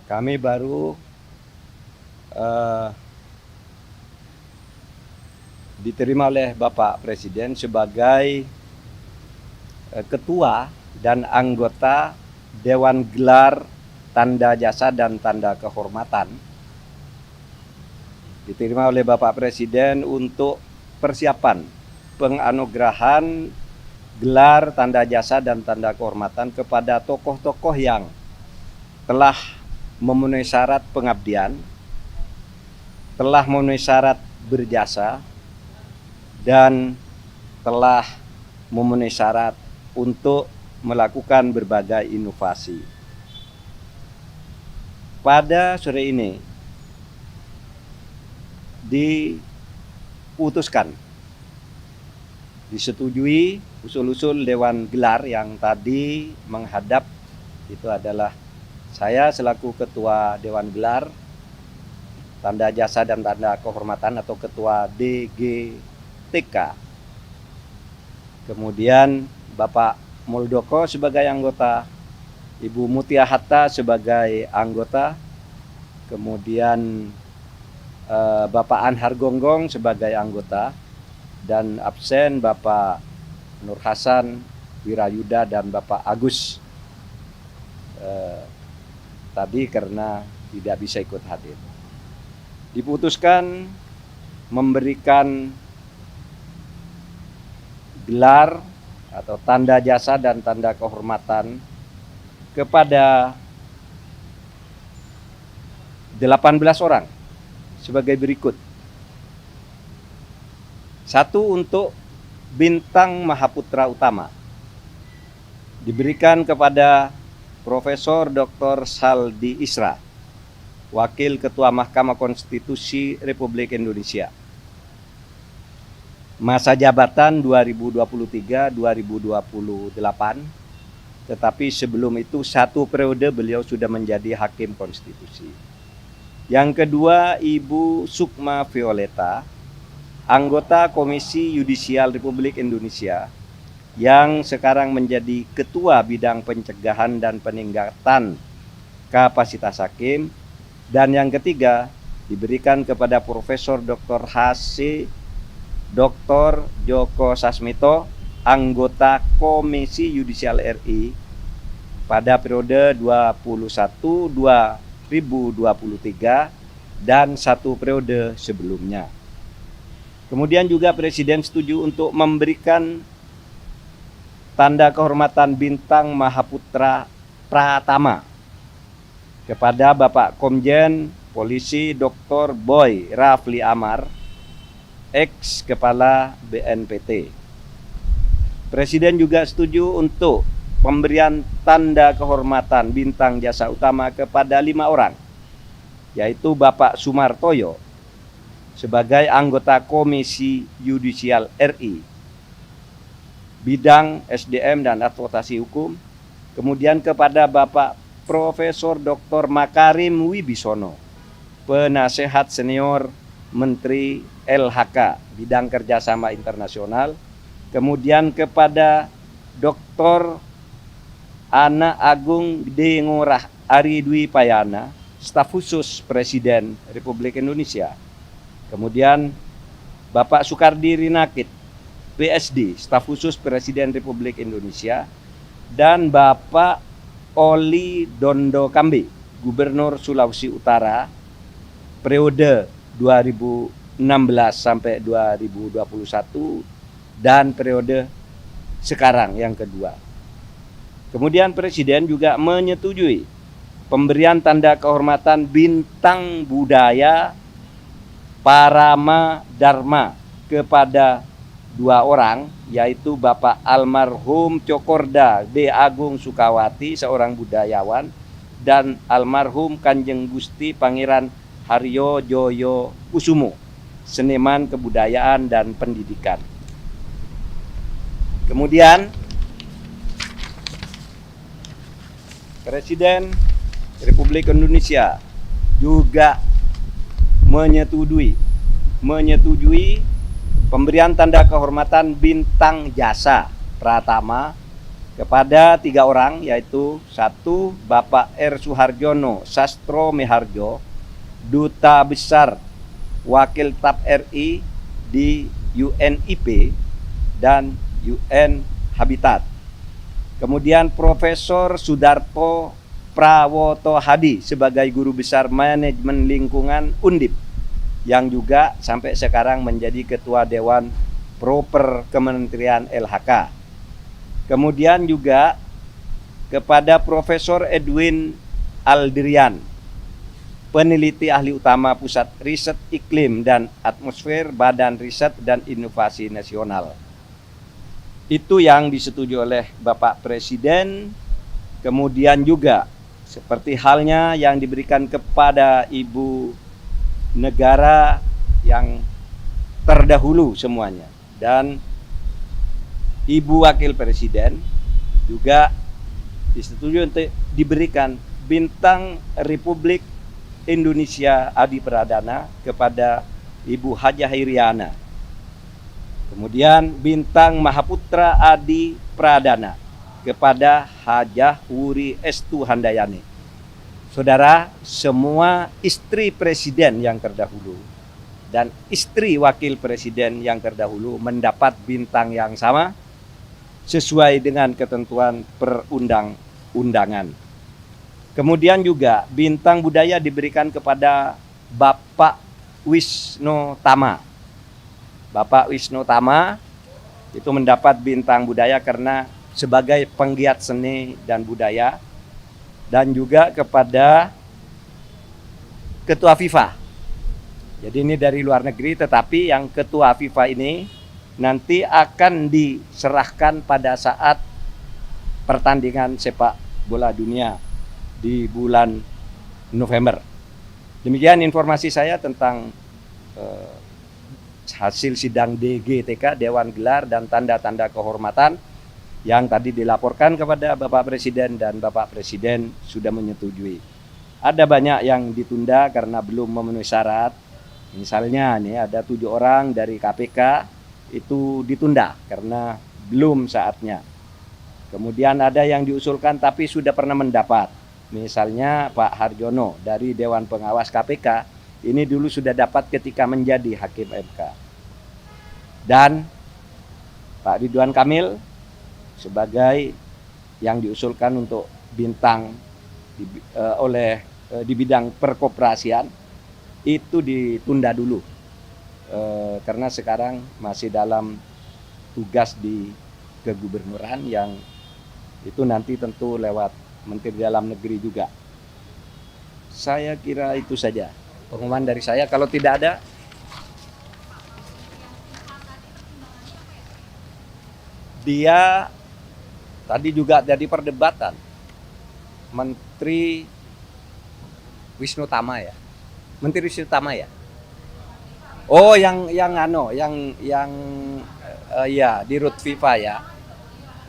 Kami baru diterima oleh Bapak Presiden sebagai ketua dan anggota Dewan Gelar Tanda Jasa dan Tanda Kehormatan. Diterima oleh Bapak Presiden untuk persiapan penganugerahan gelar tanda jasa dan tanda kehormatan kepada tokoh-tokoh yang telah memenuhi syarat pengabdian, telah memenuhi syarat berjasa, dan telah memenuhi syarat untuk melakukan berbagai inovasi. Pada sore ini disetujui usul-usul Dewan Gelar yang tadi menghadap. Itu adalah saya selaku Ketua Dewan Gelar Tanda Jasa dan Tanda Kehormatan atau Ketua DGTK. Kemudian Bapak Muldoko sebagai anggota, Ibu Mutia Hatta sebagai anggota, kemudian Bapak Anhar Gonggong sebagai anggota, dan absen Bapak Nur Hasan Wirayuda dan Bapak Agus tadi karena tidak bisa ikut hadir. Diputuskan memberikan gelar atau tanda jasa dan tanda kehormatan kepada 18 orang sebagai berikut. 1 untuk Bintang Mahaputra Utama diberikan kepada Profesor Dr. Saldi Isra, Wakil Ketua Mahkamah Konstitusi Republik Indonesia. Masa jabatan 2023-2028, tetapi sebelum itu 1 periode beliau sudah menjadi Hakim Konstitusi. Yang kedua, Ibu Sukma Violeta, anggota Komisi Yudisial Republik Indonesia yang sekarang menjadi Ketua Bidang Pencegahan dan Peningkatan Kapasitas Hakim. Dan yang ketiga diberikan kepada Profesor Dr. H.C. Dr. Djoko Sasmito, anggota Komisi Yudisial RI pada periode 2021-2023 dan 1 periode sebelumnya. Kemudian juga Presiden setuju untuk memberikan tanda kehormatan Bintang Mahaputra Pratama kepada Bapak Komjen Polisi Dr. Boy Rafli Amar, ex Kepala BNPT. Presiden juga setuju untuk pemberian tanda kehormatan Bintang Jasa Utama kepada 5 orang, yaitu Bapak Sumartoyo sebagai anggota Komisi Yudisial RI, bidang SDM dan advokasi hukum. Kemudian kepada Bapak Profesor Dr. Makarim Wibisono, penasehat senior Menteri LHK, bidang kerjasama internasional. Kemudian kepada Dr. Ana Agung D. Ngurah Ari Dwi Payana, staf khusus Presiden Republik Indonesia. Kemudian Bapak Soekardi Rinakit, PSD, staf khusus Presiden Republik Indonesia. Dan Bapak Oli Dondo Kambe, Gubernur Sulawesi Utara, periode 2016 sampai 2021 dan periode sekarang yang kedua. Kemudian Presiden juga menyetujui pemberian tanda kehormatan Bintang Budaya Parama Dharma kepada 2 orang, yaitu Bapak almarhum Cokorda D. Agung Sukawati, seorang budayawan, dan almarhum Kanjeng Gusti Pangeran Haryo Joyo Kusumo, seniman kebudayaan dan pendidikan. Kemudian Presiden Republik Indonesia juga menyetujui pemberian tanda kehormatan Bintang Jasa Pratama kepada 3 orang, yaitu 1. Bapak R. Suharjono Sastro Miharjo, Duta Besar Wakil TAP RI di UNIP dan UN Habitat. Kemudian Profesor Sudarto Prawoto Hadi sebagai Guru Besar Manajemen Lingkungan Undip, yang juga sampai sekarang menjadi Ketua Dewan Proper Kementerian LHK. Kemudian juga kepada Profesor Edwin Aldrian, peneliti ahli utama Pusat Riset Iklim dan Atmosfer Badan Riset dan Inovasi Nasional. Itu yang disetujui oleh Bapak Presiden. Kemudian juga seperti halnya yang diberikan kepada Ibu Negara yang terdahulu semuanya, dan Ibu Wakil Presiden juga disetujui untuk diberikan Bintang Republik Indonesia Adi Pradana kepada Ibu Hajah Iriana. Kemudian Bintang Mahaputra Adi Pradana kepada Hajah Wuri Estu Handayani. Saudara, semua istri presiden yang terdahulu dan istri wakil presiden yang terdahulu mendapat bintang yang sama sesuai dengan ketentuan perundang-undangan. Kemudian juga bintang budaya diberikan kepada Bapak Wisnu Tama. Bapak Wisnu Tama itu mendapat bintang budaya karena sebagai penggiat seni dan budaya, dan juga kepada Ketua FIFA. Jadi ini dari luar negeri, tetapi yang Ketua FIFA ini nanti akan diserahkan pada saat pertandingan sepak bola dunia di bulan November. Demikian informasi saya tentang hasil sidang DGTK, Dewan Gelar dan Tanda-Tanda Kehormatan, yang tadi dilaporkan kepada Bapak Presiden dan Bapak Presiden sudah menyetujui. Ada banyak yang ditunda karena belum memenuhi syarat. Misalnya nih ada 7 orang dari KPK itu ditunda karena belum saatnya. Kemudian ada yang diusulkan tapi sudah pernah mendapat. Misalnya Pak Harjono dari Dewan Pengawas KPK, ini dulu sudah dapat ketika menjadi Hakim MK. Dan Pak Ridwan Kamil sebagai yang diusulkan untuk bintang di bidang perkoperasian itu ditunda dulu. Karena sekarang masih dalam tugas di kegubernuran yang itu nanti tentu lewat Menteri Dalam Negeri juga. Saya kira itu saja pengumuman dari saya. Kalau tidak ada, dia tadi juga jadi perdebatan Menteri Wisnu Tama ya, Menteri Wisnu Tama ya. Oh, yang ya di Rut FIFA ya.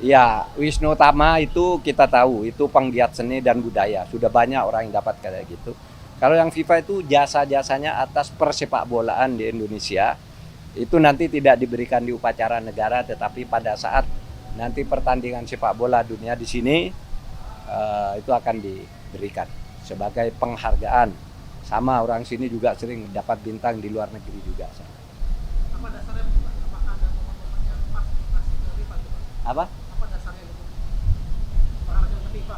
Ya, Wisnu Tama itu kita tahu itu penggiat seni dan budaya. Sudah banyak orang yang dapat kayak gitu. Kalau yang FIFA itu jasa-jasanya atas persepak bolaan di Indonesia itu nanti tidak diberikan di upacara negara, tetapi pada saat nanti pertandingan sepak bola dunia di sini itu akan diberikan sebagai penghargaan. Sama orang sini juga sering dapat bintang di luar negeri juga. Apa dasarnya? Apakah ada momen-momen yang pas dikasih ke FIFA? Apa? Apa dasarnya penghargaan ke FIFA?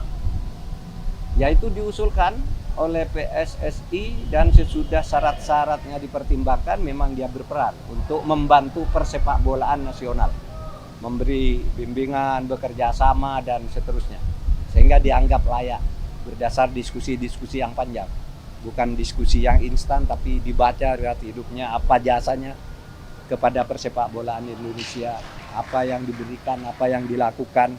Ya itu diusulkan oleh PSSI dan sesudah syarat-syaratnya dipertimbangkan memang dia berperan untuk membantu persepak bolaan nasional, memberi bimbingan, bekerja sama dan seterusnya, sehingga dianggap layak berdasar diskusi-diskusi yang panjang. Bukan diskusi yang instan, tapi dibaca riwayat hidupnya, apa jasanya kepada persepak bolaan Indonesia, apa yang diberikan, apa yang dilakukan,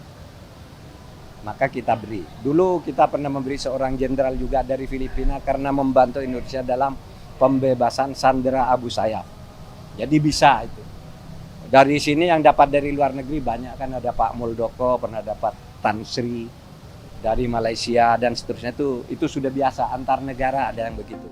maka kita beri. Dulu kita pernah memberi seorang jenderal juga dari Filipina karena membantu Indonesia dalam pembebasan sandera Abu Sayyaf. Jadi bisa itu. Dari sini yang dapat dari luar negeri banyak, kan ada Pak Muldoko, pernah dapat Tan Sri dari Malaysia dan seterusnya. Itu sudah biasa, antar negara ada yang begitu.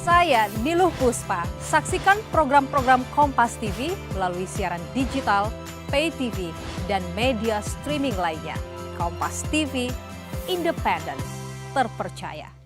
Saya Saya Niluh Puspa. Saksikan program-program Kompas TV melalui siaran digital, pay TV, dan media streaming lainnya. Kompas TV, independen, terpercaya.